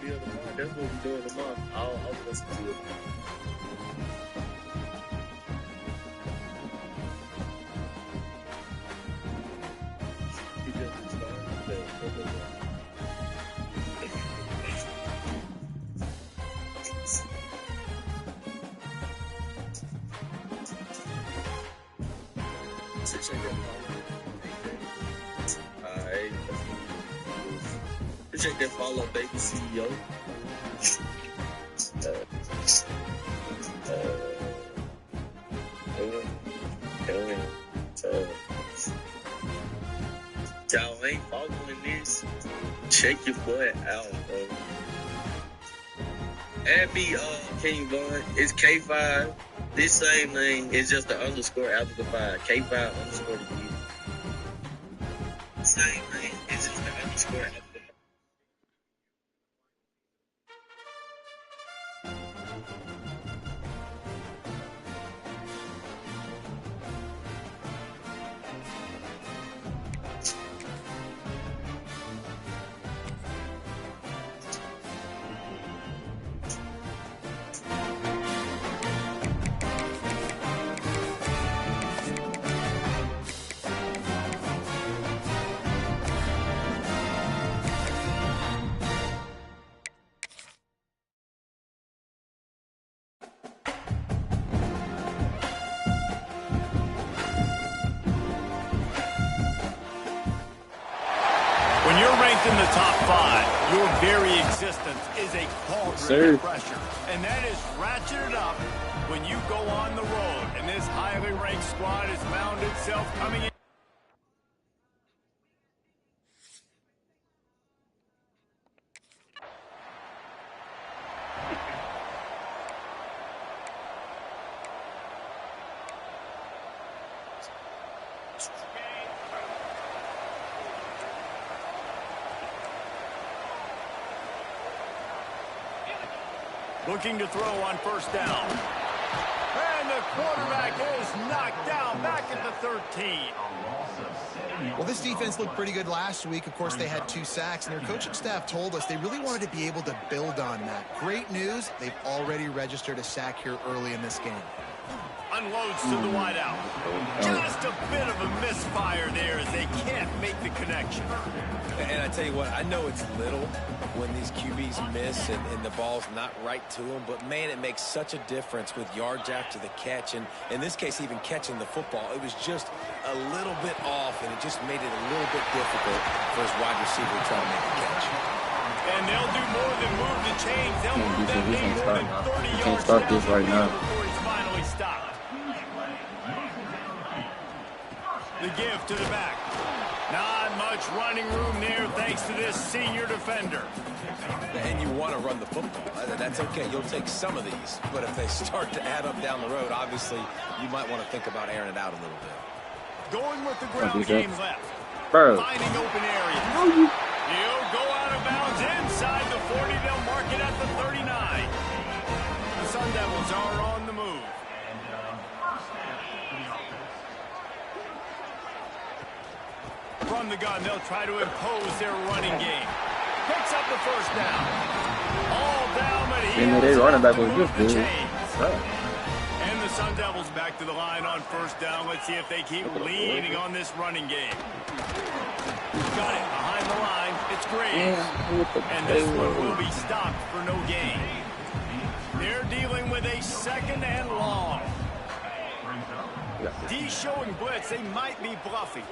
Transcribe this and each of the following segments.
deal tomorrow. That's what we're doing tomorrow. I'll listen to it. He just started. Check that follow, baby CEO. Y'all ain't following this. Check your boy out, bro. Add me, King Vaughn. It's K5. This same name is just the underscore after the 5. K5 underscore the U. Same name. It's just the underscore after the 5. When you're ranked in the top 5, your very existence is a cauldron of pressure. And that is ratcheted up when you go on the road. And this highly ranked squad has found itself coming in. Looking to throw on first down. And the quarterback is knocked down back at the 13. Well, this defense looked pretty good last week. Of course, they had 2 sacks, and their coaching staff told us they really wanted to be able to build on that. Great news, they've already registered a sack here early in this game. Unloads to the wideout. Just a bit of a misfire there as they can't make the connection. And I tell you what, I know it's little when these QBs miss and the ball's not right to them, but man, it makes such a difference with yards after the catch, and in this case, even catching the football. It was just a little bit off, and it just made it a little bit difficult for his wide receiver to try to make the catch. And they'll do more than move the chains. They'll move that game more than 30 yards. Can't start this right now. Before he's finally stopped. The give to the back. Not much running room there thanks to this senior defender. And you want to run the football. That's okay. You'll take some of these. But if they start to add up down the road, obviously, you might want to think about airing it out a little bit. Going with the ground game left. Bro. Finding open areas. He'll go out of bounds inside the 40. They'll mark it at the 39. The Sun Devils are on the move. From the gun, they'll try to impose their running game. Picks up the first down. All down, but he they running back was just good. And the Sun Devils back to the line on first down. Let's see if they keep leaning on this running game. Got it behind the line. It's Graves. And this one will be stopped for no gain. They're dealing with a second and long. D showing blitz. They might be bluffing.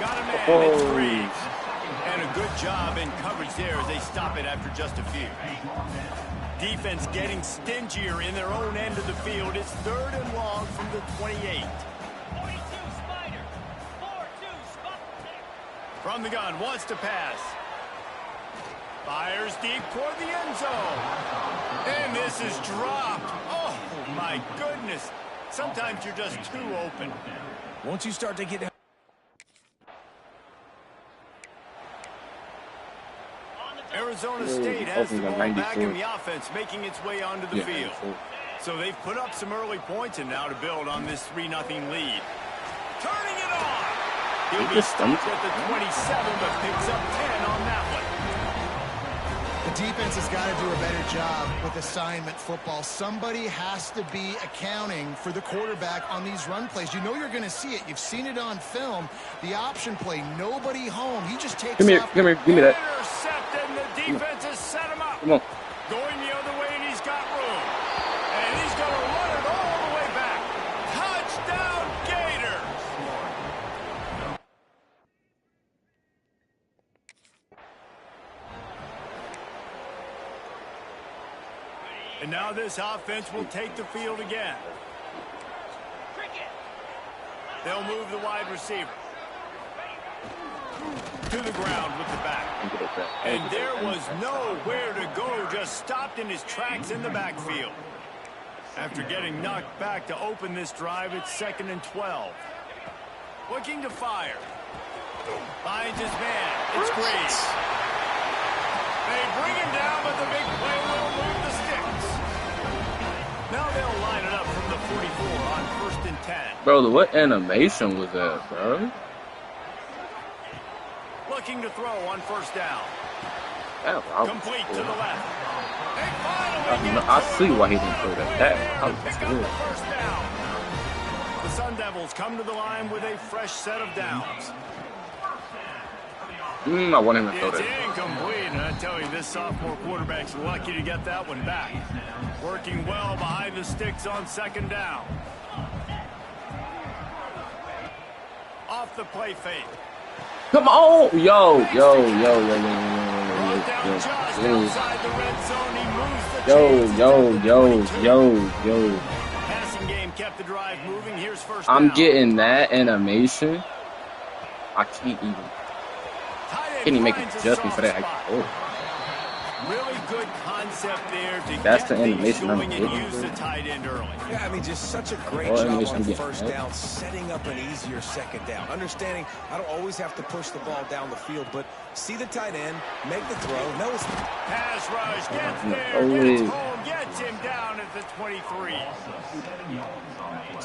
Got a man, it's Graves. And a good job in coverage there as they stop it after just a few. Defense getting stingier in their own end of the field. It's third and long from the 28. 42 Spider. 4-2 From the gun, wants to pass. Fires deep toward the end zone. And this is dropped. Oh, my goodness. Sometimes you're just too open. Once you start to get... Arizona State has the ball back in the offense, making its way onto the field. So they've put up some early points, and now to build on this 3-0 lead. Turning it on! He'll be stopped at the 27, but picks up 10 on that one. defense has got to do a better job with assignment football. Somebody has to be accounting for the quarterback on these run plays. You know you're going to see it. You've seen it on film. The option play, nobody home. He just takes off. Come here, give me that. Intercepted, and the defense has set him up. Come on. Going the other way, and he's got room. And he's going to run it all the way back. Touchdown, Gators! And now this offense will take the field again. They'll move the wide receiver to the ground with the back. And there was nowhere to go, just stopped in his tracks in the backfield. After getting knocked back to open this drive, it's 2nd and 12. Looking to fire. Finds his man. It's Greaves. They bring him down, but the big play will move the sticks. Now they'll line it up from the 44 on 1st and 10. Bro, what animation was that, bro? Looking to throw on 1st down. Complete to the left. I see why he didn't throw that. That was good. First down. The Sun Devils come to the line with a fresh set of downs. I want him to throw It's that. incomplete, and I tell you, this sophomore quarterback's lucky to get that one back. Working well behind the sticks on 2nd down. Off the play fake. Come on! Yo. Brought down just outside the red zone. He moves the chains. Passing game kept the drive moving. Here's 1st down. I'm getting that animation. I can't even make an adjustment for that. Really good concept there to That's get the things animation I'm going and getting. use the tight end early. Yeah, I mean, just such a great Oh, job animation on again, 1st right? down, setting up an easier 2nd down. Understanding I don't always have to push the ball down the field, but see the tight end, make the throw. Pass rush, gets there, Always. gets home, gets him down at the 23.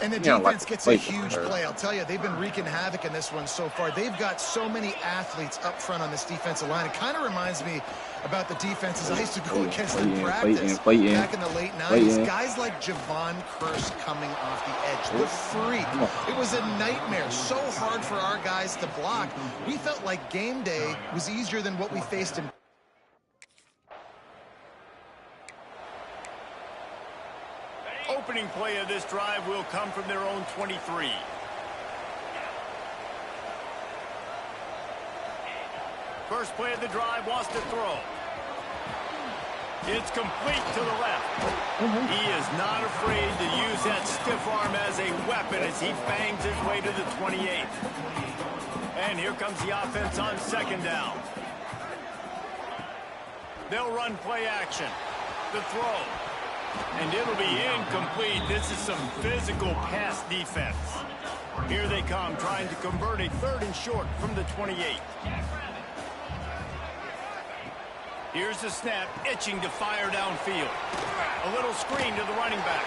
And the defense gets a huge play. I'll tell you, they've been wreaking havoc in this one so far. They've got so many athletes up front on this defensive line. It kind of reminds me about the defenses I used to go against in practice back in the late 90s. Guys like Javon Curse coming off the edge. The freak. It was a nightmare. So hard for our guys to block. We felt like game day was easier than what we faced in. Opening play of this drive will come from their own 23. First play of the drive, wants to throw. It's complete to the left. He is not afraid to use that stiff arm as a weapon as he bangs his way to the 28. And here comes the offense on 2nd down. They'll run play action. The throw. And it'll be incomplete. This is some physical pass defense. Here they come, trying to convert a 3rd and short from the 28. Here's the snap, itching to fire downfield. A little screen to the running back.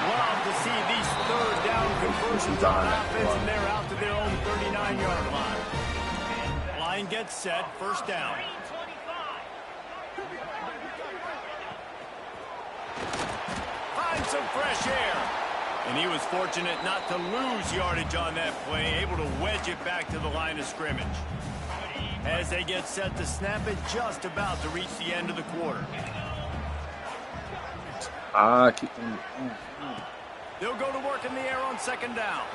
Love to see these 3rd down conversions on offense, and they're out to their own 39-yard line. Line gets set, 1st down. Find some fresh air. And he was fortunate not to lose yardage on that play, able to wedge it back to the line of scrimmage. As they get set to snap it, just about to reach the end of the quarter. They'll go to work in the air on 2nd down.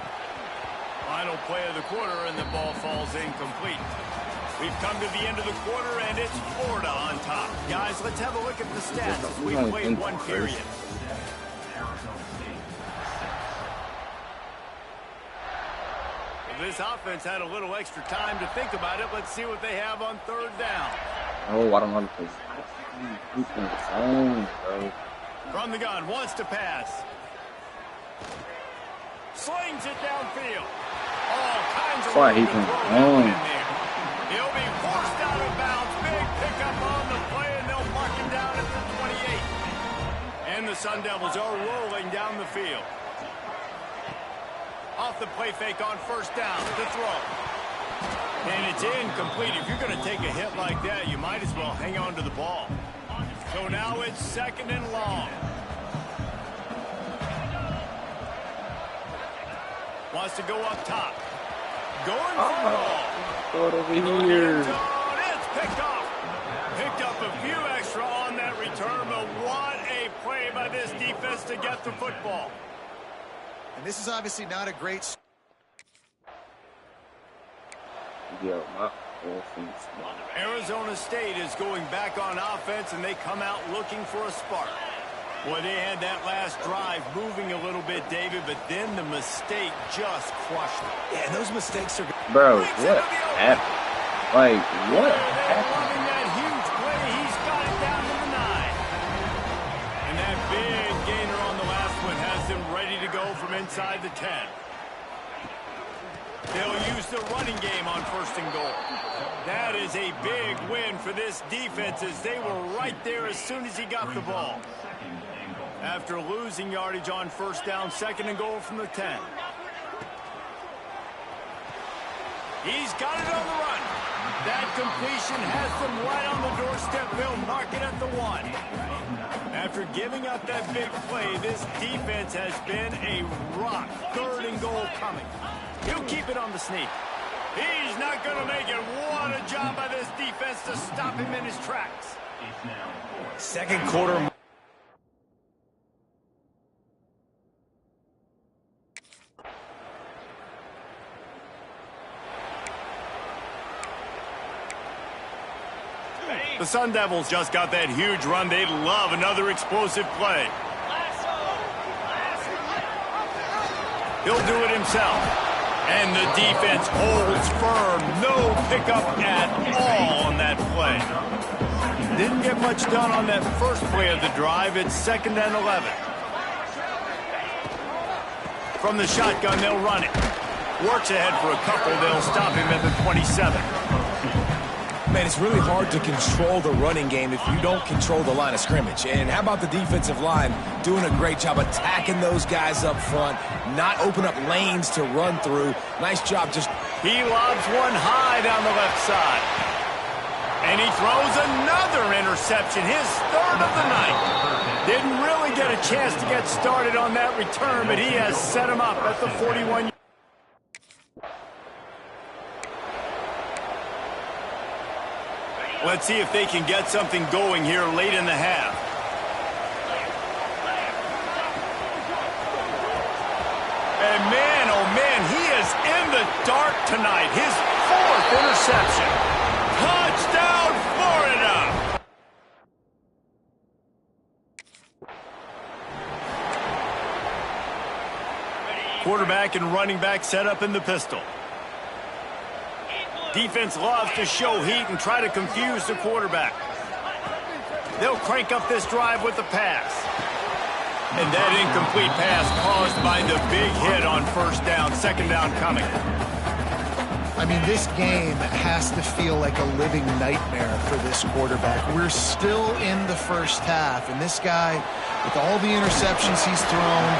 Final play of the quarter, and the ball falls incomplete. We've come to the end of the quarter, and it's Florida on top. Guys, let's have a look at the stats. We've played 1 period. This offense had a little extra time to think about it. Let's see what they have on 3rd down. Oh, I don't want to play. From the gun, wants to pass. Slings it downfield. All kinds of room to throw in there. He'll be forced out of bounds. Big pickup on the play, and they'll mark him down at the 28. And the Sun Devils are rolling down the field. Off the play fake on 1st down. The throw. And it's incomplete. If you're going to take a hit like that, you might as well hang on to the ball. So now it's 2nd and long. Wants to go up top. Going for the ball. Over here. It's picked off. Picked up a few extra on that return, but what a play by this defense to get the football. And this is obviously not a great... Yo, my offense. Arizona State is going back on offense, and they come out looking for a spark. Well, they had that last drive moving a little bit, David, but then the mistake just crushed them. Yeah, those mistakes are... Bro, what happened? Like, what happened? Loving that huge play. He's got it down to the 9. And that big gainer on the last one has them ready to go from inside the 10. They'll use the running game on 1st and goal. That is a big win for this defense as they were right there as soon as he got the ball. After losing yardage on 1st down, 2nd and goal from the 10. He's got it on the run. That completion has them right on the doorstep. They'll mark it at the 1. After giving up that big play, this defense has been a rock. 3rd and goal coming. He'll keep it on the sneak. He's not going to make it. What a job by this defense to stop him in his tracks. 2nd quarter. The Sun Devils just got that huge run. They'd love another explosive play. He'll do it himself. And the defense holds firm. No pickup at all on that play. Didn't get much done on that first play of the drive. It's 2nd and 11. From the shotgun, they'll run it. Works ahead for a couple. They'll stop him at the 27. Man, it's really hard to control the running game if you don't control the line of scrimmage. And how about the defensive line doing a great job attacking those guys up front, not open up lanes to run through. Nice job just... He lobs one high down the left side. And he throws another interception, his 3rd of the night. Didn't really get a chance to get started on that return, but he has set him up at the 41. Let's see if they can get something going here late in the half. And man, oh man, he is in the dark tonight. His 4th interception. Touchdown, Florida! Quarterback and running back set up in the pistol. Defense loves to show heat and try to confuse the quarterback. They'll crank up this drive with the pass. And that incomplete pass caused by the big hit on 1st down, 2nd down coming. I mean, this game has to feel like a living nightmare for this quarterback. We're still in the 1st half, and this guy, with all the interceptions he's thrown,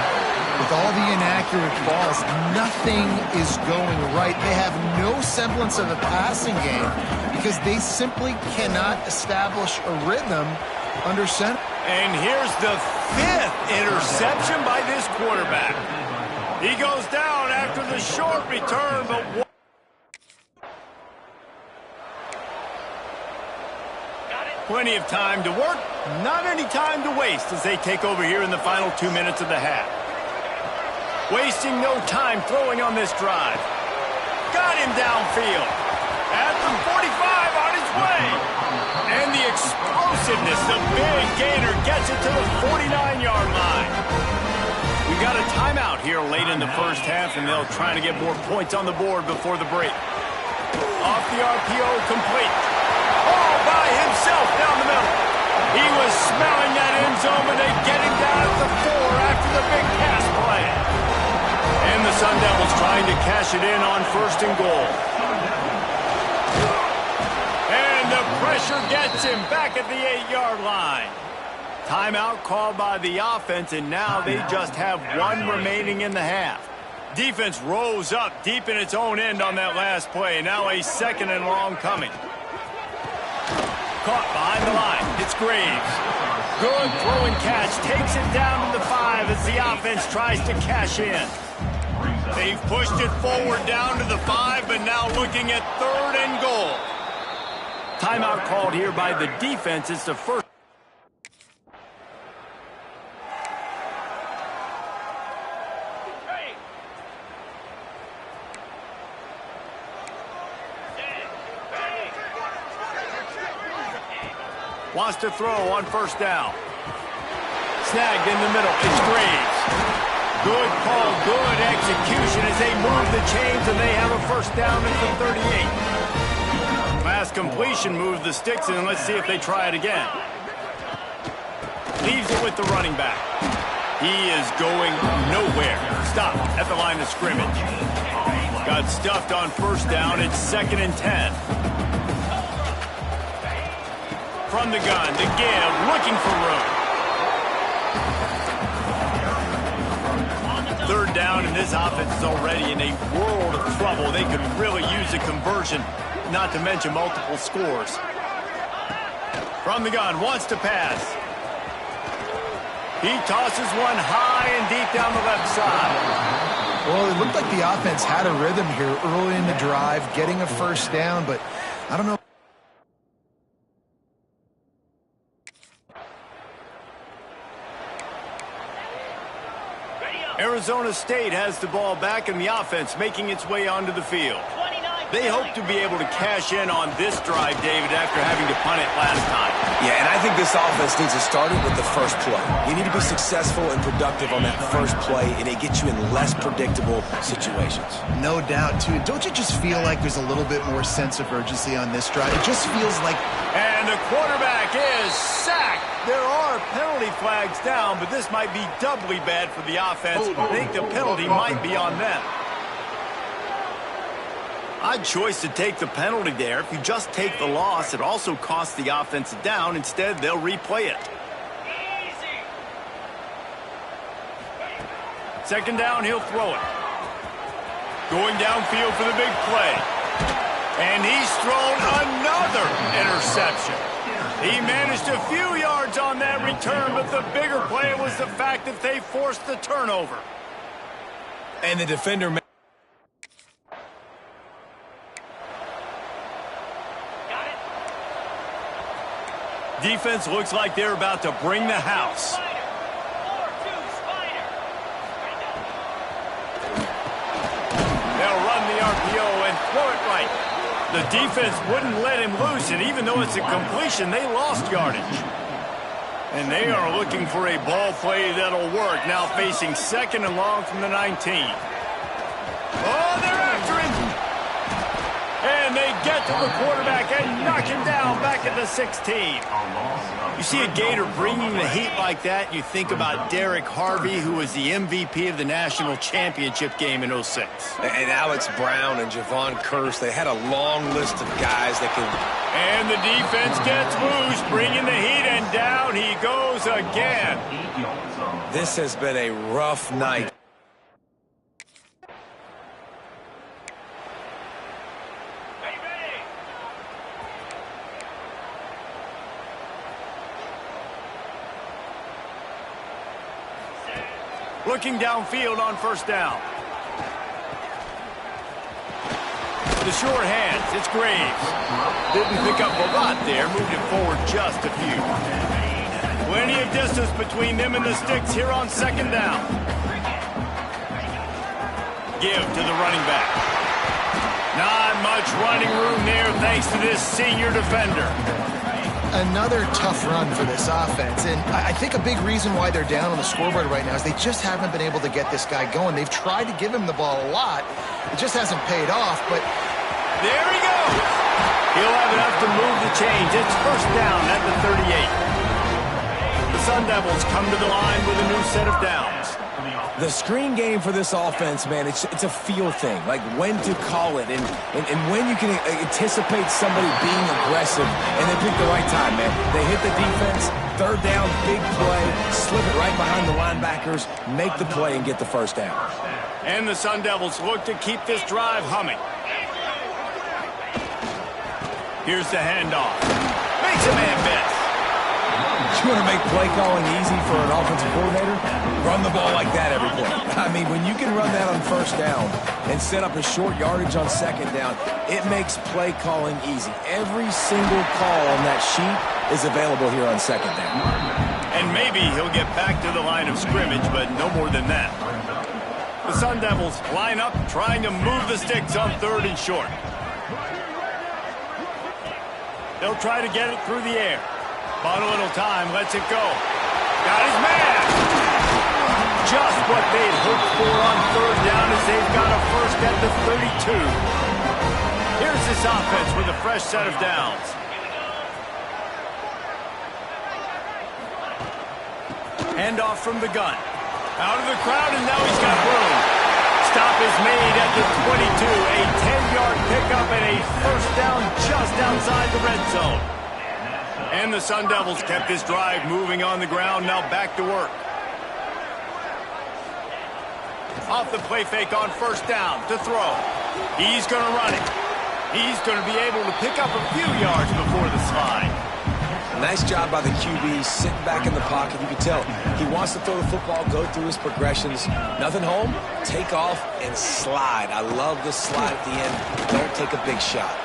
with all the inaccurate balls, nothing is going right. They have no semblance of a passing game because they simply cannot establish a rhythm under center. And here's the 5th interception by this quarterback. He goes down after the short return, but... Plenty of time to work, not any time to waste as they take over here in the final 2 minutes of the half. Wasting no time throwing on this drive. Got him downfield. At the 45 on his way. And the explosiveness, the big gainer gets it to the 49-yard line. We got a timeout here late in the 1st half, and they'll try to get more points on the board before the break. Off the RPO, complete. All by himself down the middle. He was smelling that end zone, but they get him down at the 4 after the big pass play. And the Sun Devils trying to cash it in on 1st and goal. And the pressure gets him back at the 8-yard line. Timeout called by the offense, and now they just have 1 remaining in the half. Defense rose up deep in its own end on that last play. Now a 2nd and long coming. Caught behind the line. It's Graves. Good throw and catch. Takes it down to the 5 as the offense tries to cash in. They've pushed it forward down to the 5, but now looking at 3rd and goal. Timeout called here by the defense. It's the first. Wants to throw on 1st down. Snagged in the middle. It's Graves. Good call, good execution as they move the chains, and they have a 1st down at the 38. Last completion moved the sticks, and let's see if they try it again. Leaves it with the running back. He is going nowhere. Stop at the line of scrimmage. Got stuffed on 1st down. It's 2nd and 10. From the gun to give, looking for room. 3rd down, and this offense is already in a world of trouble. They could really use a conversion, not to mention multiple scores. From the gun, wants to pass. He tosses one high and deep down the left side. Well, it looked like the offense had a rhythm here early in the drive, getting a 1st down, but I don't know. Arizona State has the ball back, and the offense making its way onto the field. They hope to be able to cash in on this drive, David, after having to punt it last time. Yeah, and I think this offense needs to start it with the first play. You need to be successful and productive on that first play, and it gets you in less predictable situations. No doubt, too. Don't you just feel like there's a little bit more sense of urgency on this drive? It just feels like... And the quarterback is sacked. There are penalty flags down, but this might be doubly bad for the offense. I think the penalty might be on them. Odd choice to take the penalty there. If you just take the loss, it also costs the offense a down. Instead, they'll replay it. 2nd down, he'll throw it. Going downfield for the big play. And he's thrown another interception. He managed a few yards on that return, but the bigger play was the fact that they forced the turnover. And the defender... Defense looks like they're about to bring the house. They'll run the RPO and throw it right. The defense wouldn't let him loose, and even though it's a completion, they lost yardage. And they are looking for a ball play that'll work. Now facing 2nd and long from the 19. Oh, they're after him. And they get to the quarterback and knock him down back at the 16. You see a Gator bringing the heat like that, you think about Derek Harvey, who was the MVP of the national championship game in 06. And Alex Brown and Javon Curse, they had a long list of guys that could... And the defense gets loose, bringing the heat, and down he goes again. This has been a rough night. Looking downfield on 1st down. The short hands, it's Graves. Didn't pick up a lot there, moved it forward just a few. Plenty of distance between them and the sticks here on 2nd down. Give to the running back. Not much running room there thanks to this senior defender. Another tough run for this offense, and I think a big reason why they're down on the scoreboard right now is they just haven't been able to get this guy going. They've tried to give him the ball a lot. It just hasn't paid off, but... There he goes! He'll have enough to move the chains. It's 1st down at the 38. The Sun Devils come to the line with a new set of downs. The screen game for this offense, man, it's a feel thing, like when to call it and when you can anticipate somebody being aggressive, and they pick the right time, man. They hit the defense, third down, big play, slip it right behind the linebackers, make the play, and get the first down. And the Sun Devils look to keep this drive humming. Here's the handoff. Makes a man miss. You want to make play calling easy for an offensive coordinator? Run the ball like that every play. I mean, when you can run that on first down and set up a short yardage on second down, it makes play calling easy. Every single call on that sheet is available here on second down. And maybe he'll get back to the line of scrimmage, but no more than that. The Sun Devils line up, trying to move the sticks on third and short. They'll try to get it through the air. Bought a little time, lets it go. Got his man! Just what they'd hoped for on third down as they've got a first at the 32. Here's this offense with a fresh set of downs. Handoff from the gun. Out of the crowd, and now he's got room. Stop is made at the 22. A 10-yard pickup and a first down just outside the red zone. And the Sun Devils kept this drive moving on the ground, now back to work. Off the play fake on first down to throw. He's going to run it. He's going to be able to pick up a few yards before the slide. Nice job by the QB, sitting back in the pocket. You can tell he wants to throw the football, go through his progressions. Nothing home, take off, and slide. I love the slide at the end. Don't take a big shot.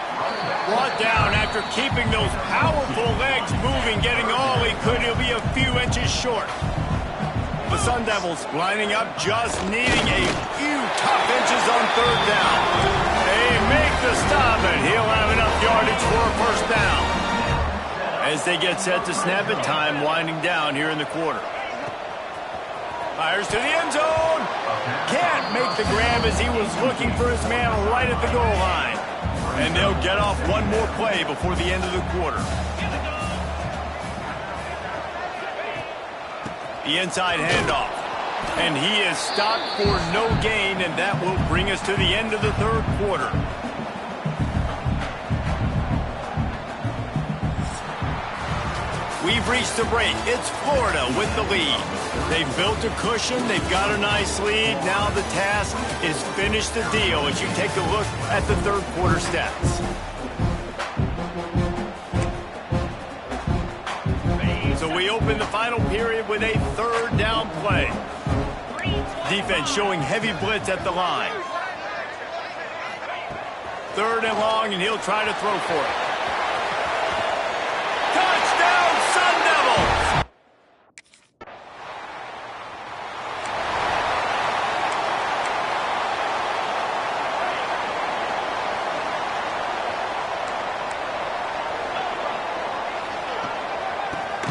Brought down after keeping those powerful legs moving, getting all he could. He'll be a few inches short. The Sun Devils lining up, just needing a few tough inches on third down. They make the stop, and he'll have enough yardage for a first down. As they get set to snap it, time winding down here in the quarter. Fires to the end zone. Can't make the grab as he was looking for his man right at the goal line. And they'll get off one more play before the end of the quarter. The inside handoff. And he is stopped for no gain, and that will bring us to the end of the third quarter. We've reached the break. It's Florida with the lead. They've built a cushion. They've got a nice lead. Now the task is finish the deal as you take a look at the third quarter stats. So we open the final period with a third down play. Defense showing heavy blitz at the line. Third and long, and he'll try to throw for it. Touchdown, Sun Devils!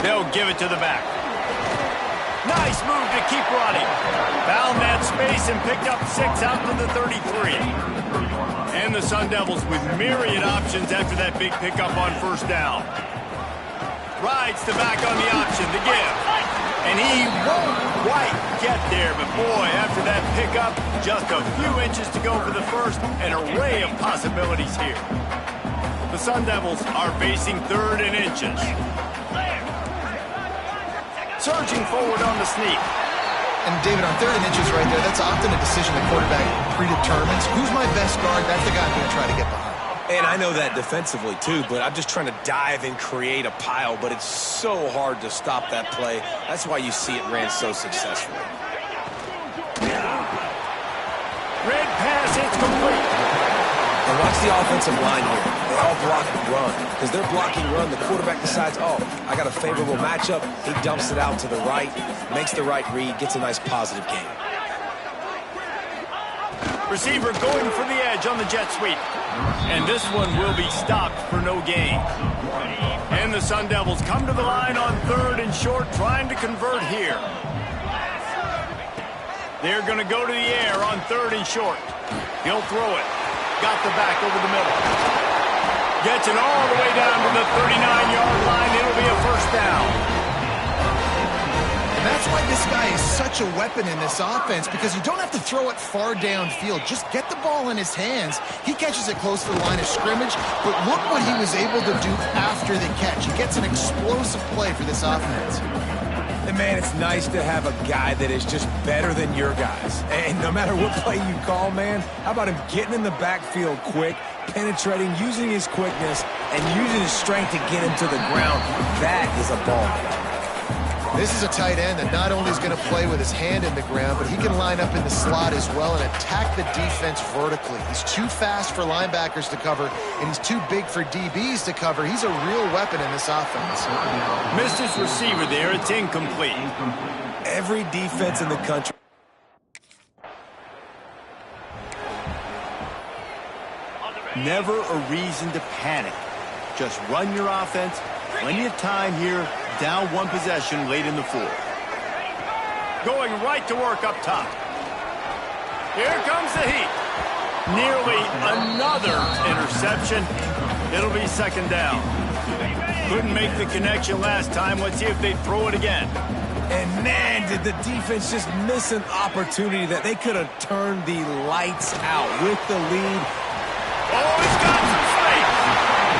They'll give it to the back. Nice move to keep running. Found that space and picked up 6 out to the 33. And the Sun Devils with myriad options after that big pickup on first down. Rides the back on the option, the give. And he won't quite get there, but boy, after that pickup, just a few inches to go for the first. An array of possibilities here. The Sun Devils are facing third and inches. Surging forward on the sneak. And David, on third and inches right there, that's often a decision the quarterback predetermines. Who's my best guard? That's the guy I'm going to try to get behind. And I know that defensively, too, but I'm just trying to dive and create a pile, but it's so hard to stop that play. That's why you see it ran so successfully. Red pass, it's complete. And watch the offensive line here. They all block and run. Because they're blocking run, the quarterback decides, oh, I got a favorable matchup. He dumps it out to the right, makes the right read, gets a nice positive gain. Receiver going for the edge on the jet sweep. And this one will be stopped for no gain. And the Sun Devils come to the line on third and short, trying to convert here. They're going to go to the air on third and short. He'll throw it. Got the back over the middle. Gets it all the way down to the 39-yard line. It'll be a first down. such a weapon in this offense because you don't have to throw it far downfield. Just get the ball in his hands. He catches it close to the line of scrimmage, but look what he was able to do after the catch. He gets an explosive play for this offense. And, man, it's nice to have a guy that is just better than your guys. And no matter what play you call, man, how about him getting in the backfield quick, penetrating, using his quickness, and using his strength to get him to the ground? That is a ball. This is a tight end that not only is going to play with his hand in the ground, but he can line up in the slot as well and attack the defense vertically. He's too fast for linebackers to cover, and he's too big for DBs to cover. He's a real weapon in this offense. Missed his receiver there. It's incomplete. Every defense in the country. Never a reason to panic. Just run your offense. Plenty of time here. Down one possession late in the fourth. Going right to work up top. Here comes the heat. Nearly another interception. It'll be second down. Couldn't make the connection last time. Let's see if they throw it again. And, man, did the defense just miss an opportunity that they could have turned the lights out with the lead. Oh, he's got some space.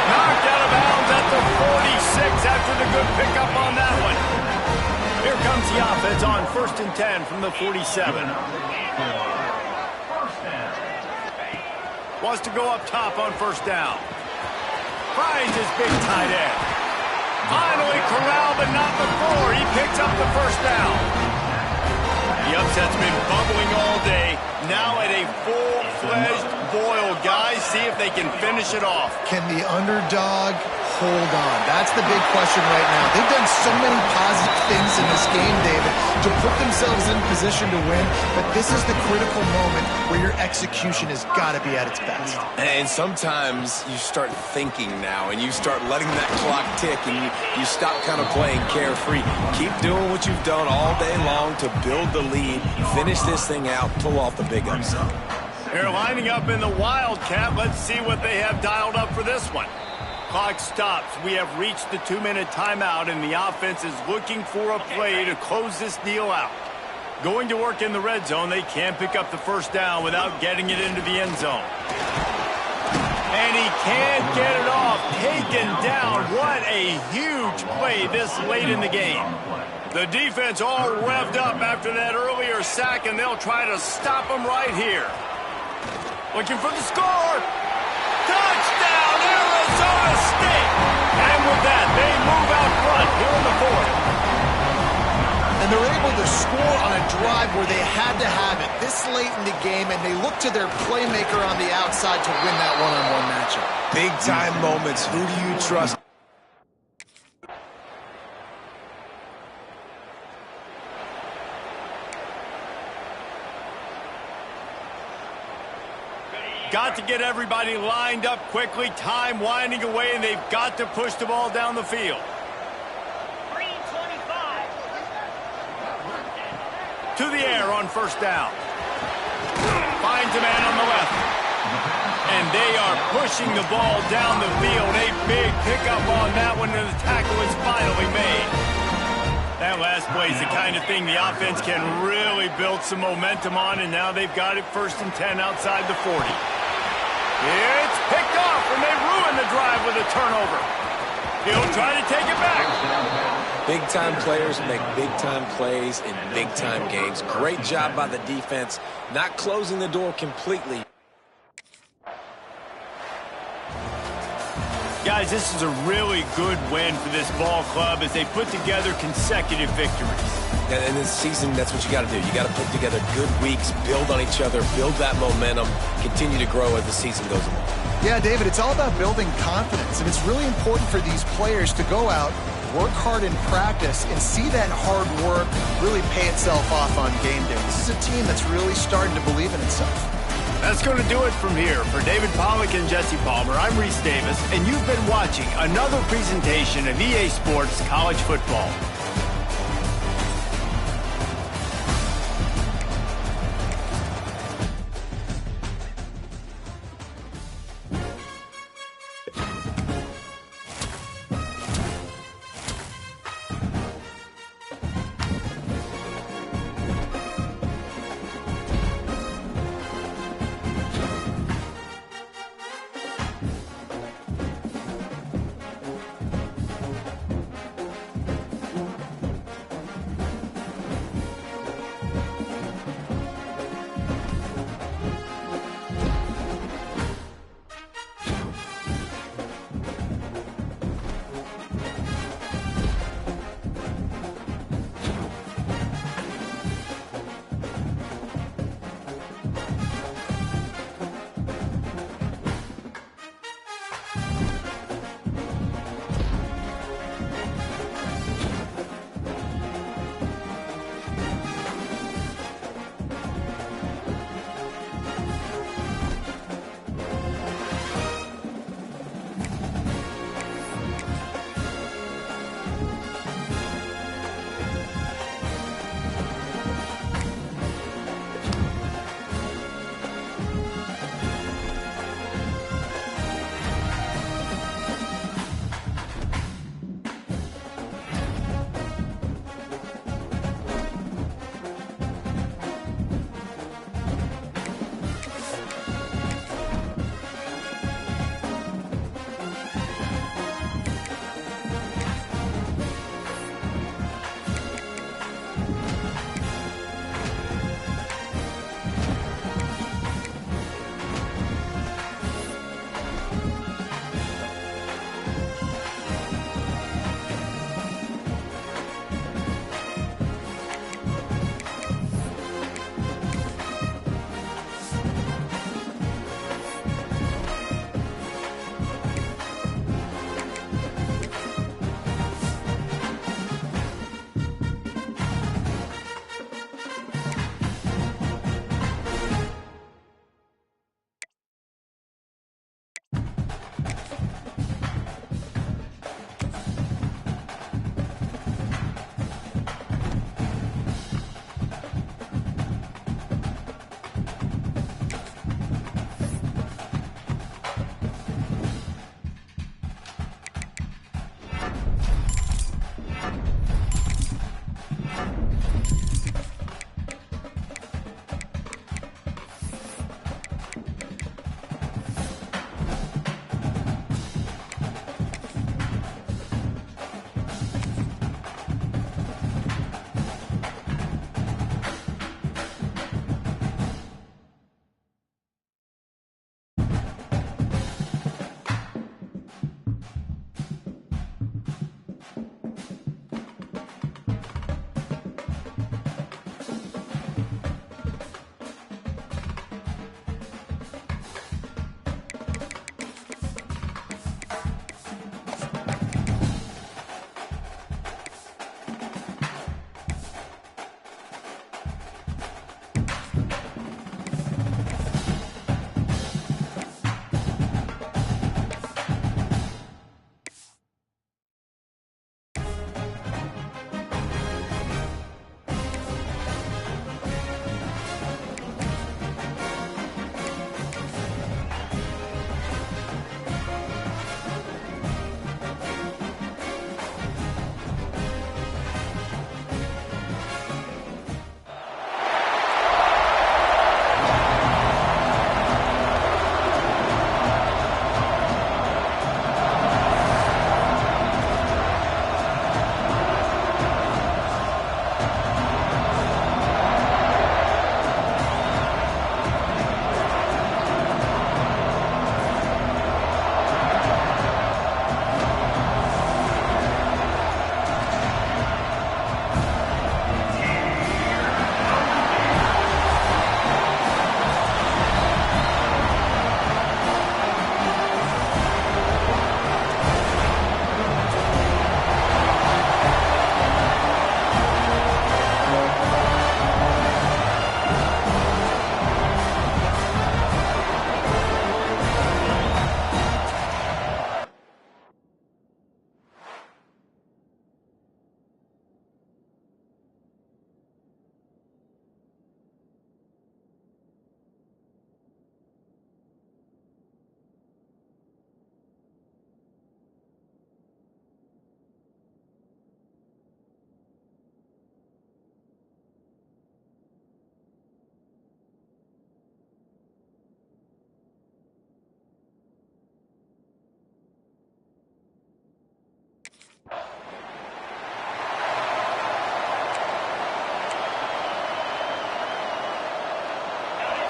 Knocked out of bounds at the 46 after the good pickup on that one. Here comes the offense on 1st and 10 from the 47. Wants to go up top on 1st down. Finds his big tight end. Finally corralled, but not before. He picks up the 1st down. The upset's been bubbling all day. Now at a full-fledged boil. Guys, see if they can finish it off. Can the underdog hold on? That's the big question right now. They've done so many positive things in this game, David, to put themselves in position to win, but this is the critical moment where your execution has got to be at its best. And sometimes you start thinking now, and you start letting that clock tick, and you stop kind of playing carefree. Keep doing what you've done all day long to build the lead, finish this thing out, pull off the big upset. They're lining up in the Wildcat. Let's see what they have dialed up for this one. Clock stops. We have reached the 2-minute timeout, and the offense is looking for a play to close this deal out. Going to work in the red zone. They can't pick up the 1st down without getting it into the end zone. And he can't get it off. Taken down. What a huge play this late in the game. The defense all revved up after that earlier sack, and they'll try to stop him right here. Looking for the score. Touchdown, Arizona State. And with that, they move out front here in the 4th. And they're able to score on a drive where they had to have it this late in the game, and they look to their playmaker on the outside to win that one-on-one matchup. Big-time moments. Who do you trust? Got to get everybody lined up quickly. Time winding away, and they've got to push the ball down the field. 3:25. To the air on 1st down. Finds a man on the left. And they are pushing the ball down the field. A big pickup on that one, and the tackle is finally made. That last play is the kind of thing the offense can really build some momentum on, and now they've got it 1st and 10 outside the 40. It's picked off, and they ruin the drive with a turnover. He'll try to take it back. Big-time players make big-time plays in big-time games. Great job by the defense, not closing the door completely. Guys, this is a really good win for this ball club as they put together consecutive victories. And in this season, that's what you got to do. You got to put together good weeks, build on each other, build that momentum, continue to grow as the season goes along. Yeah, David, it's all about building confidence, and it's really important for these players to go out, work hard in practice, and see that hard work really pay itself off on game day. This is a team that's really starting to believe in itself. That's going to do it from here. For David Pollack and Jesse Palmer, I'm Reese Davis, and you've been watching another presentation of EA Sports College Football.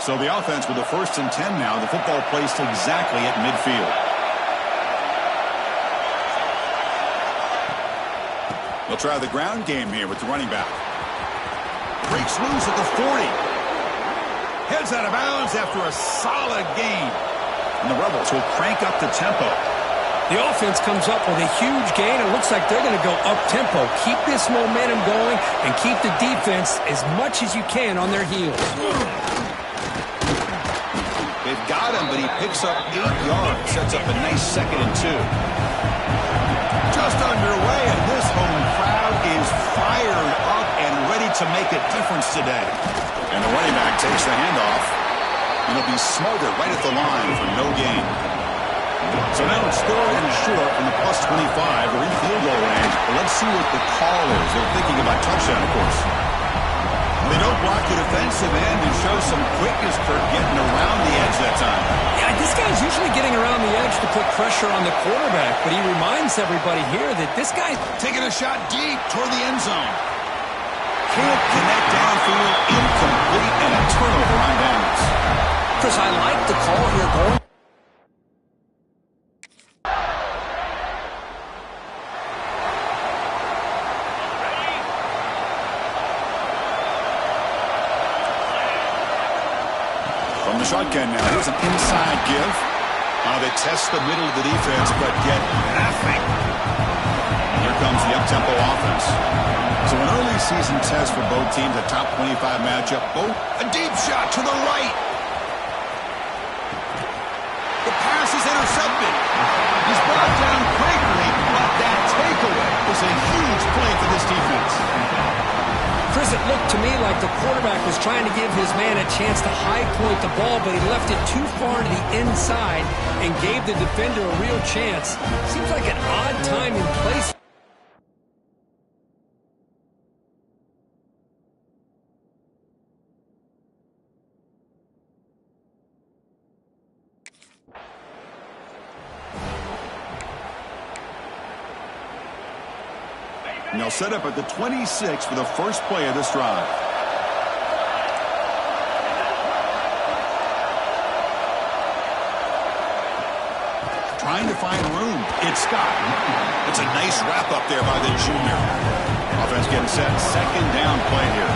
So the offense with the 1st and 10 now. The football placed exactly at midfield. They'll try the ground game here with the running back. Breaks loose at the 40. Heads out of bounds after a solid gain. And the Rebels will crank up the tempo. The offense comes up with a huge gain. It looks like they're going to go up-tempo. Keep this momentum going and keep the defense as much as you can on their heels. They've got him, but he picks up 8 yards. Sets up a nice 2nd and 2. Just underway, and this home crowd is fired up and ready to make a difference today. And the running back takes the handoff. And he'll be smothered right at the line for no gain. So now it's 3rd and short from the +25. We're in field goal range. But let's see what the call is. They're thinking about touchdown, of course. They don't block the defensive end and show some quickness for getting around the edge that time. Yeah, this guy's usually getting around the edge to put pressure on the quarterback, but he reminds everybody here that this guy's taking a shot deep toward the end zone. Can't connect downfield, incomplete, and a turnover on downs. Chris, I like the call here going. From the shotgun now, here's an inside give. They test the middle of the defense, but get nothing. Here comes the up-tempo offense. So an early season test for both teams, a top 25 matchup. Both a deep shot to the right. The pass is intercepted. He's brought down quickly, but that takeaway is a huge play for this defense. Chris, it looked to me like the quarterback was trying to give his man a chance to high point the ball, but he left it too far to the inside and gave the defender a real chance. Seems like an odd time and place. And they'll set up at the 26 for the first play of this drive. Trying to find room. It's Scott. It's a nice wrap up there by the junior. Offense getting set. 2nd down play here.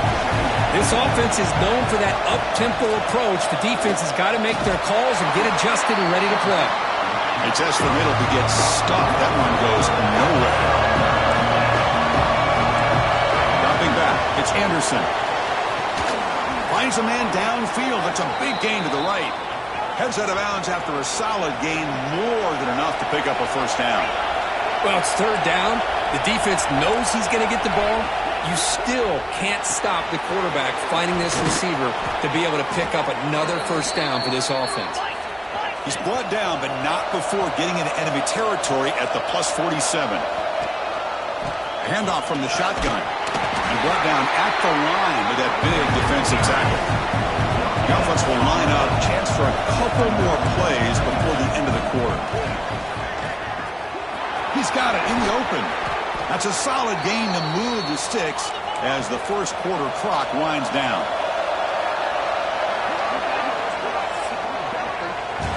This offense is known for that up-tempo approach. The defense has got to make their calls and get adjusted and ready to play. They test the middle to get stuck. That one goes nowhere. It's Anderson. Finds a man downfield. That's a big gain to the right. Heads out of bounds after a solid gain, more than enough to pick up a 1st down. Well, it's 3rd down. The defense knows he's going to get the ball. You still can't stop the quarterback finding this receiver to be able to pick up another 1st down for this offense. He's brought down, but not before getting into enemy territory at the +47. Handoff from the shotgun. And brought down at the line with that big defensive tackle. The offense will line up. Chance for a couple more plays before the end of the quarter. He's got it in the open. That's a solid gain to move the sticks as the 1st quarter clock winds down.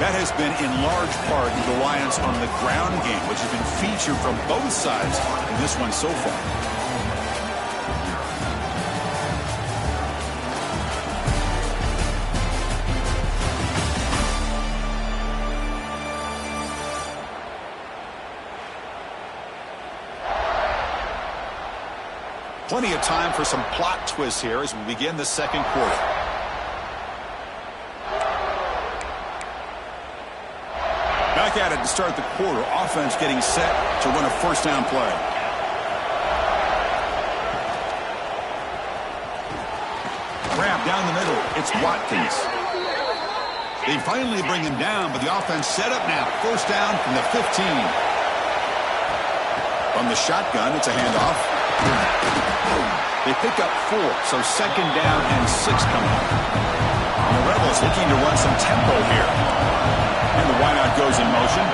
That has been in large part the reliance on the ground game, which has been featured from both sides in this one so far. Plenty of time for some plot twists here as we begin the 2nd quarter. Back at it to start the quarter. Offense getting set to run a 1st down play. Grab down the middle. It's Watkins. They finally bring him down, but the offense set up now. 1st down from the 15. From the shotgun, it's a handoff. They pick up 4, so 2nd down and 6 coming up. And the Rebels looking to run some tempo here. And the wideout goes in motion.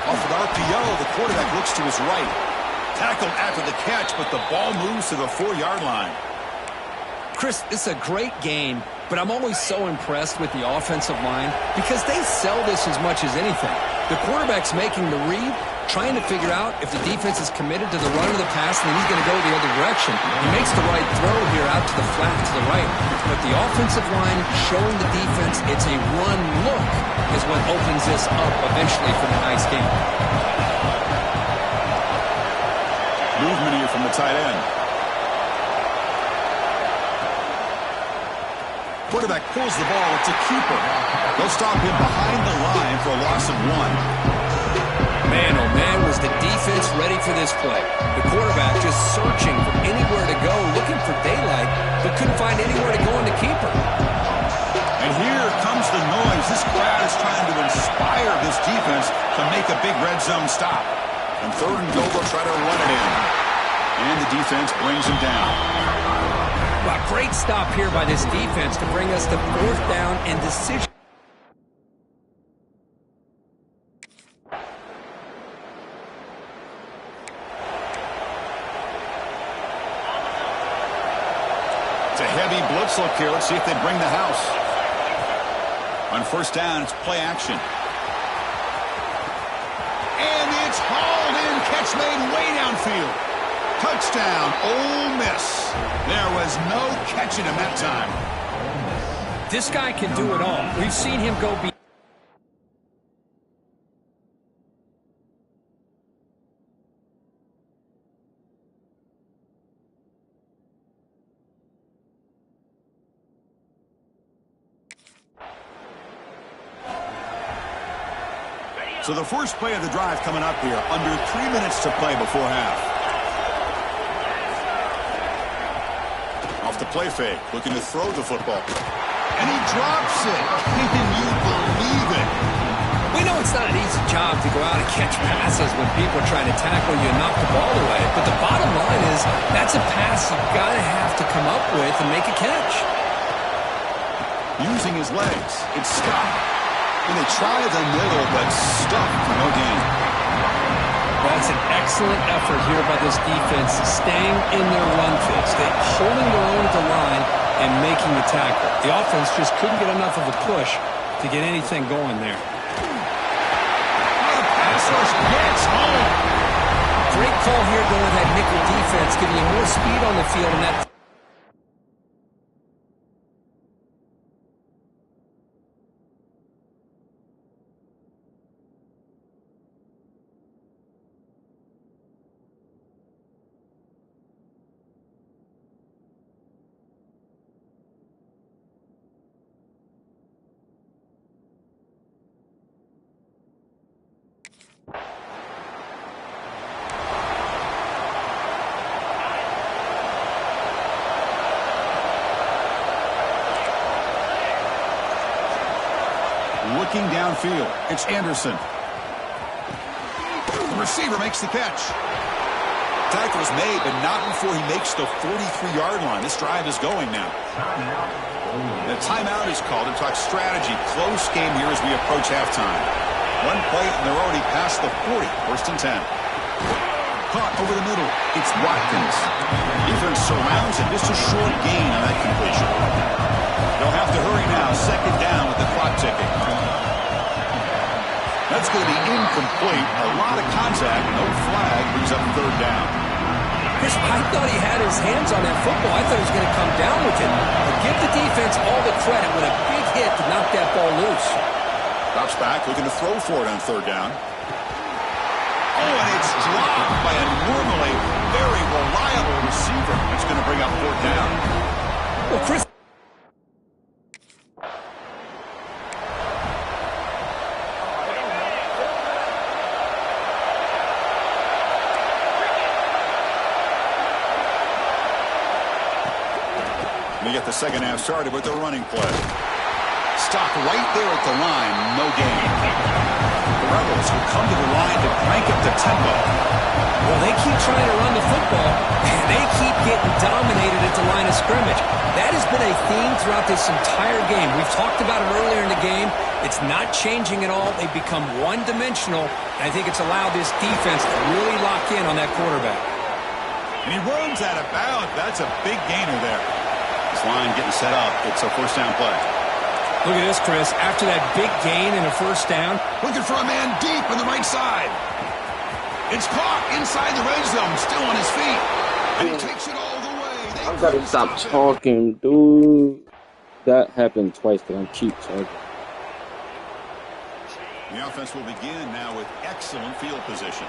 Off of the RPO, the quarterback looks to his right. Tackled after the catch, but the ball moves to the 4-yard line. Chris, it's a great game, but I'm always so impressed with the offensive line because they sell this as much as anything. The quarterback's making the read, trying to figure out if the defense is committed to the run or the pass, and then he's going to go the other direction. He makes the right throw here out to the flat to the right. But the offensive line showing the defense it's a run look is what opens this up eventually for the nice game. Movement here from the tight end. Quarterback pulls the ball. It's a keeper. They'll stop him behind the line for a loss of 1. Man, oh man, was the defense ready for this play. The quarterback just searching for anywhere to go, looking for daylight, but couldn't find anywhere to go in the keeper. And here comes the noise. This crowd is trying to inspire this defense to make a big red zone stop. On 3rd and goal, they'll try to run it in. And the defense brings him down. Well, great stop here by this defense to bring us to 4th down and decision. It's a heavy blitz look here. Let's see if they bring the house. On 1st down, it's play action. And it's hauled in. Catch made way downfield. Touchdown, Ole Miss. There was no catching him that time. This guy can do it all. We've seen him go beyond. So the first play of the drive coming up here. Under 3 minutes to play before half. Off the play fake, looking to throw the football. And he drops it. Can you believe it? We know it's not an easy job to go out and catch passes when people are trying to tackle you and knock the ball away. But the bottom line is that's a pass you've got to have to come up with and make a catch. Using his legs, it's stopped. And they try the middle, but stuck for no gain. That's an excellent effort here by this defense, staying in their run fix. They're holding their own at the line and making the tackle. The offense just couldn't get enough of a push to get anything going there. The pass rush gets home. Great call here going with that nickel defense, giving you more speed on the field and that. Looking downfield, it's Anderson. The receiver makes the catch. Tackle is made, but not before he makes the 43-yard line. This drive is going now. The timeout is called to talk strategy. Close game here as we approach halftime. One play, and they're already past the 40. 1st and 10. Caught over the middle. It's Watkins. Defense surrounds him. Just a short gain on that completion. They'll have to hurry now. 2nd down with the clock ticking. That's going to be incomplete. A lot of contact. No flag. Brings up 3rd down. Chris, I thought he had his hands on that football. I thought he was going to come down with it. But give the defense all the credit with a big hit to knock that ball loose. Drops back, looking to throw for it on 3rd down. Oh, and it's dropped by a normally very reliable receiver. It's going to bring up 4th down. Well, Chris. We get the 2nd half started with the running play. Stopped right there at the line, no gain. The Rebels will come to the line to crank up the tempo. Well, they keep trying to run the football, and they keep getting dominated at the line of scrimmage. That has been a theme throughout this entire game. We've talked about it earlier in the game. It's not changing at all. They've become one-dimensional, and I think it's allowed this defense to really lock in on that quarterback. And he runs out of bounds. That's a big gainer there. This line getting set up. It's a first down play. Look at this, Chris. After that big gain and a first down. Looking for a man deep on the right side. It's caught inside the red zone. Still on his feet. And he takes it all the way. I gotta stop talking, dude. That happened twice because I'm cheap, so. The offense will begin now with excellent field position.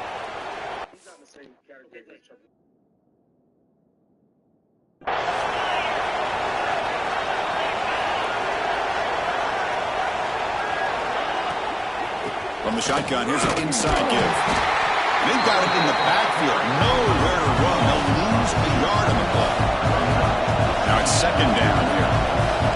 From the shotgun, here's an inside give. They've got it in the backfield. Nowhere to run. They'll lose a yard on the play. Now it's second down here.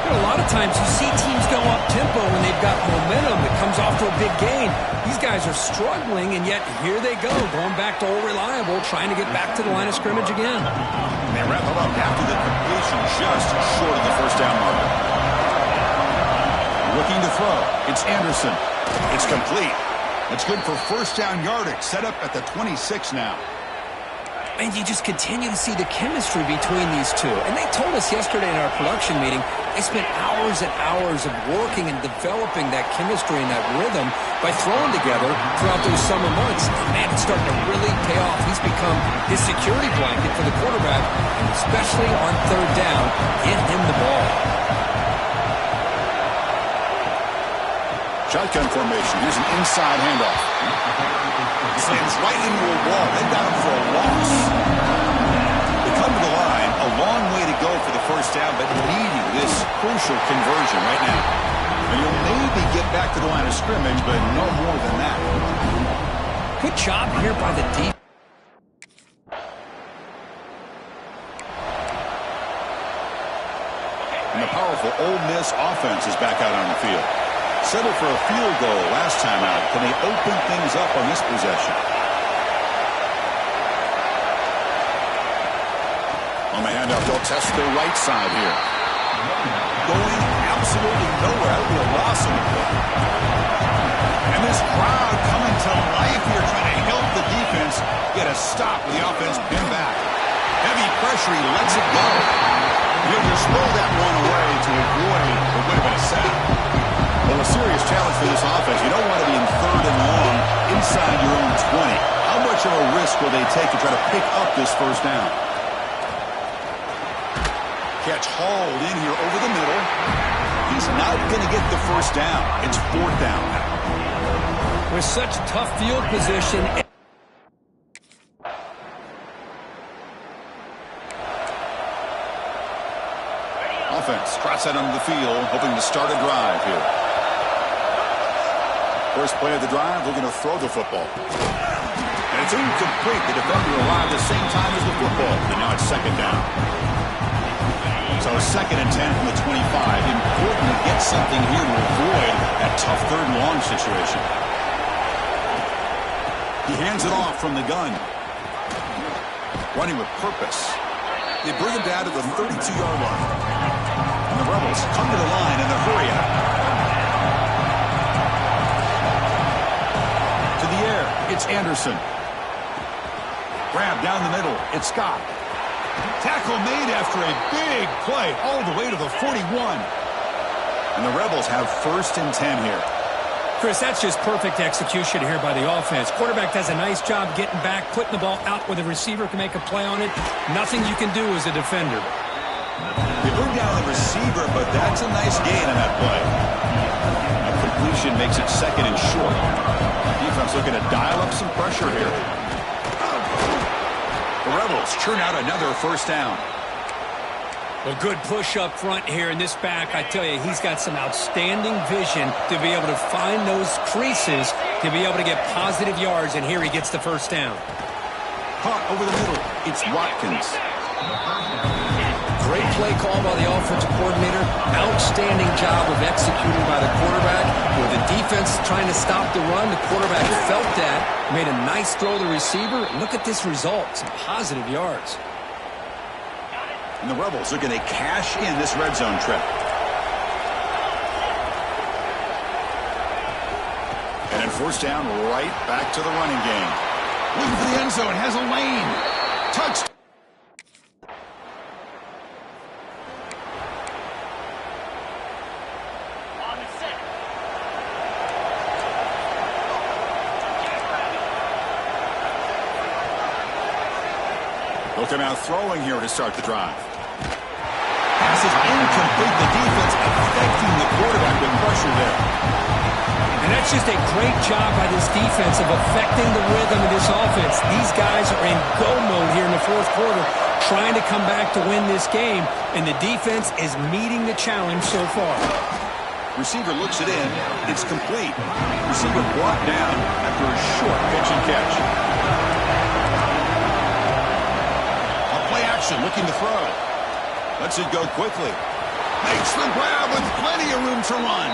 A lot of times you see teams go up-tempo when they've got momentum that comes off to a big gain. These guys are struggling, and yet here they go, going back to old reliable, trying to get back to the line of scrimmage again. They wrap it up after the completion just short of the first down marker. Looking to throw. It's Anderson. It's complete. It's good for first down yardage. Set up at the 26 now. And you just continue to see the chemistry between these two. And they told us yesterday in our production meeting, they spent hours and hours of working and developing that chemistry and that rhythm by throwing together throughout those summer months. And man, it's starting to really pay off. He's become his security blanket for the quarterback, and especially on third down, get him the ball. Shotgun formation. Here's an inside handoff. Slams right into a wall. They've got him for a loss. They come to the line. A long way to go for the first down, but needing this crucial conversion right now. And you'll maybe get back to the line of scrimmage, but no more than that. Good job here by the defense. And the powerful Ole Miss offense is back out on the field. Settled for a field goal last time out. Can they open things up on this possession? On the handoff, they'll test the right side here. Going absolutely nowhere. That would be a loss in the play. And this crowd coming to life here, trying to help the defense get a stop with the offense pinned back. Heavy pressure, he lets it go. He'll just throw that one away to avoid what would have been a sack. Well, a serious challenge for this offense. You don't want to be in third and long inside your own 20. How much of a risk will they take to try to pick up this first down? Catch hauled in here over the middle. He's not going to get the first down. It's fourth down now. With such tough field position. Offense trots out onto the field, hoping to start a drive here. First play of the drive, looking to throw the football. And it's incomplete. The defender arrived at the same time as the football. And now it's second down. So second and 10 from the 25. Important to get something here to avoid that tough third and long situation. He hands it off from the gun. Running with purpose. They bring him down to the 32-yard line. And the Rebels come to the line in a hurry out. To the air, it's Anderson. Grab down the middle, it's Scott. Tackle made after a big play all the way to the 41. And the Rebels have first and 10 here. Chris, that's just perfect execution here by the offense. Quarterback does a nice job getting back, putting the ball out where the receiver can make a play on it. Nothing you can do as a defender. They bring down the receiver, but that's a nice gain on that play. A completion makes it second and short. Defense looking to dial up some pressure here. The Rebels churn out another first down. A good push up front here in this back. I tell you, he's got some outstanding vision to be able to find those creases, to be able to get positive yards, and here he gets the first down. Caught over the middle. It's Watkins. Great play call by the offensive coordinator. Outstanding job of executing by the quarterback. With the defense trying to stop the run, the quarterback felt that, made a nice throw to the receiver. Look at this result, some positive yards. And the Rebels are going to cash in this red zone trip. And then first down, right back to the running game. Looking for the end zone, has a lane. Touched. They'll come out throwing here to start the drive. Pass is incomplete. The defense affecting the quarterback with pressure there. And that's just a great job by this defense of affecting the rhythm of this offense. These guys are in go mode here in the fourth quarter, trying to come back to win this game, and the defense is meeting the challenge so far. Receiver looks it in. It's complete. Receiver brought down after a short pitch and catch. A play action, looking to throw. Lets it go quickly. Makes the grab with plenty of room to run.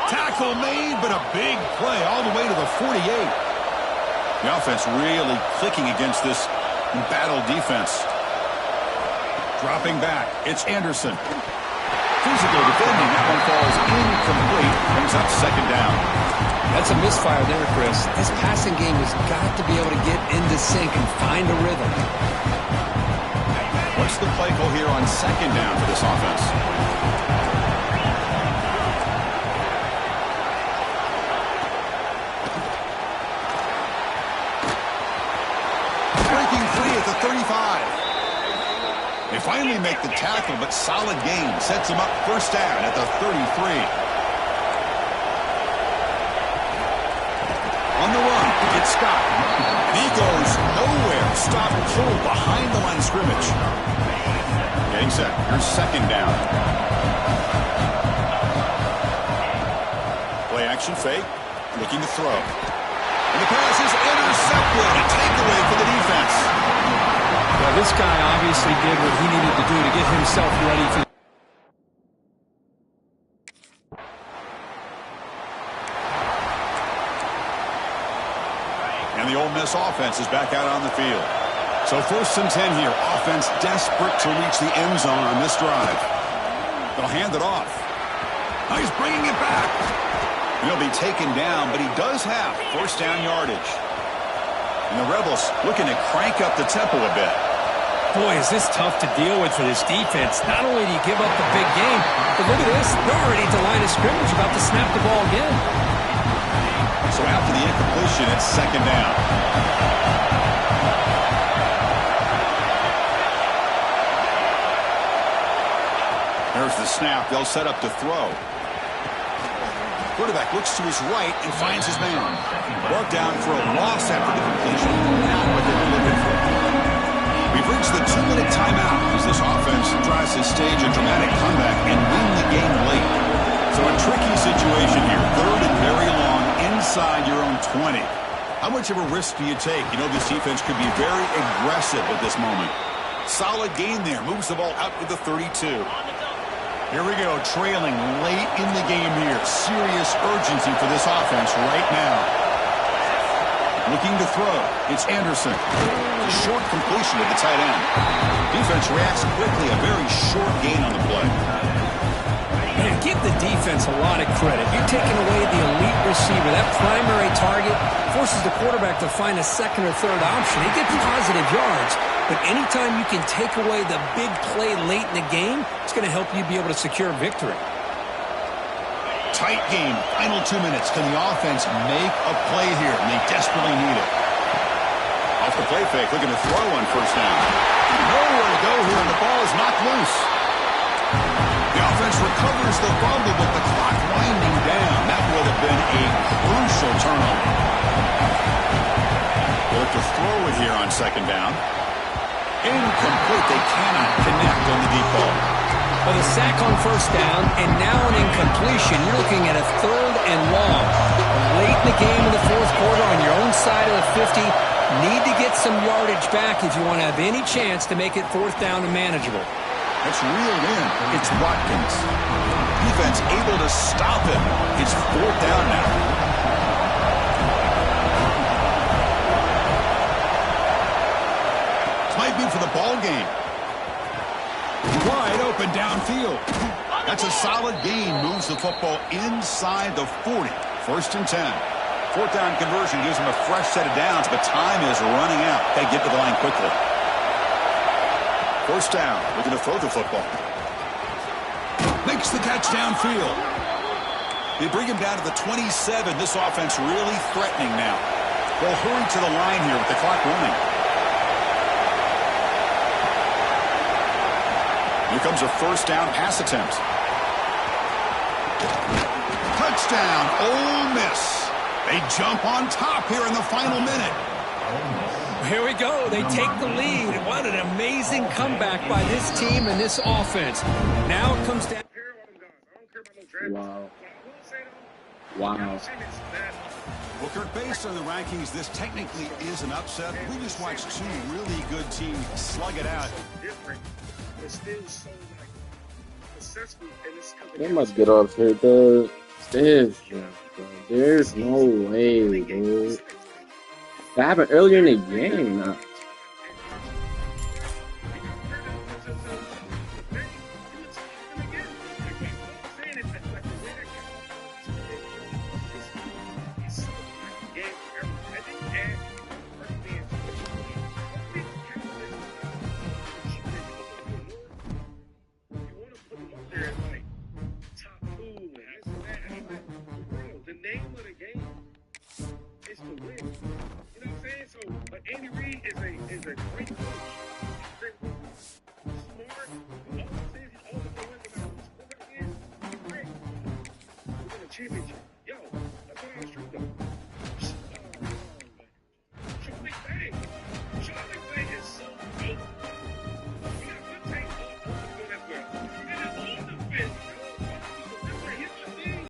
Tackle made, but a big play all the way to the 48. The offense really clicking against this embattled defense. Dropping back, it's Anderson. Physical defending, that one falls incomplete. Brings up second down. That's a misfire there, Chris. This passing game has got to be able to get into sync and find a rhythm. What's the play call here on second down for this offense? Breaking free at the 35. They finally make the tackle, but solid gain sets them up first down at the 33. On the run, it's Scott. He goes nowhere. Stop pulled behind the line of scrimmage. Getting set. Here's second down. Play action fake. Looking to throw. And the pass is intercepted. A takeaway for the defense. Well, this guy obviously did what he needed to do to get himself ready for. And the Ole Miss offense is back out on the field. So 1st and 10 here. Offense desperate to reach the end zone on this drive. They'll hand it off. Now he's bringing it back. He'll be taken down, but he does have first down yardage. And the Rebels looking to crank up the tempo a bit. Boy, is this tough to deal with for this defense. Not only do you give up the big game, but look at this. They're already at the line of scrimmage, about to snap the ball again. So after the incompletion, it's second down. There's the snap. They'll set up to throw. Quarterback looks to his right and finds his man. Brought down for a loss after the completion. Not what they were looking for. We've reached the 2-minute timeout as this offense tries to stage a dramatic comeback and win the game late. So a tricky situation here. 3rd and very long inside your own 20. How much of a risk do you take? You know this defense could be very aggressive at this moment. Solid gain there. Moves the ball out with the 32. Here we go, trailing late in the game here. Serious urgency for this offense right now. Looking to throw. It's Anderson. A short completion to the tight end. Defense reacts quickly. A very short gain on the play. Man, give the defense a lot of credit. You're taking away the elite receiver. That primary target forces the quarterback to find a second or third option. He gets positive yards. But anytime you can take away the big play late in the game, it's going to help you be able to secure victory. Tight game. Final 2 minutes. Can the offense make a play here? And they desperately need it. Off the play fake, looking to throw on first down. Nowhere to go here, and the ball is knocked loose. The offense recovers the fumble, but the clock winding down. That would have been a crucial turnover. They look to throw it here on second down. Incomplete. They cannot connect on the deep ball. Well, the sack on first down, and now an incompletion. You're looking at a 3rd and long. Late in the game in the fourth quarter on your own side of the 50. Need to get some yardage back if you want to have any chance to make it 4th down and manageable. That's reeled in. It's Watkins. Defense able to stop him. It's 4th down now. Might be for the ball game. Wide open downfield. That's a solid gain. Moves the football inside the 40. 1st and 10. 4th down conversion gives them a fresh set of downs, but time is running out. They get to the line quickly. 1st down. Looking to throw the football. Makes the catch downfield. They bring him down to the 27. This offense really threatening now. They'll hurry to the line here with the clock running. Here comes a first down pass attempt. Touchdown, Ole Miss. They jump on top here in the final minute. Here we go. They take the lead. What an amazing comeback by this team and this offense. Now it comes down. Wow. Wow. Well, Kirk, based on the rankings, this technically is an upset. We just watched two really good teams slug it out. They must get off here, dude. There's no way, dude. That happened earlier in the game. Now. Andy Reid is a great coach. Smart. All the things he's always been with. We're going to championship.